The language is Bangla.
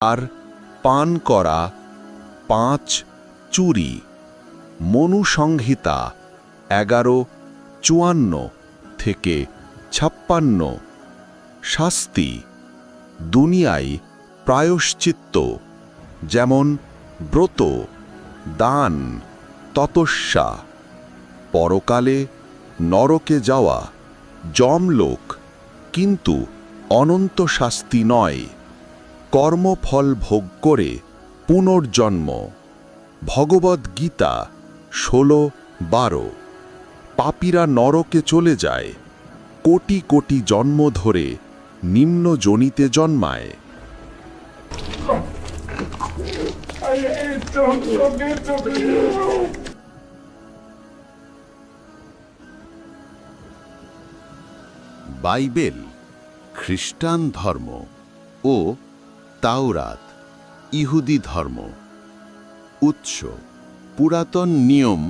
আর পান করা 5 চুরি। মনুসংহিতা 11:54 থেকে 56। শাস্তি দুনিয়ায় প্রায়শ্চিত্ত, যেমন ব্রত, দান, তপস্যা। পরকালে নরকে যাওয়া, যমলোক, কিন্তু অনন্ত শাস্তি নয়। কর্মফল ভোগ করে পুনর্জন্ম। ভগবদ্গীতা 16:12। পাপীরা নরকে চলে যায়, কোটি কোটি জন্ম ধরে নিম্ন যোনিতে জন্মায়। বাইবেল খ্রিস্টান ধর্ম ও তাওরাত ইহুদি ধর্ম। উৎস পুরাতন নিয়ম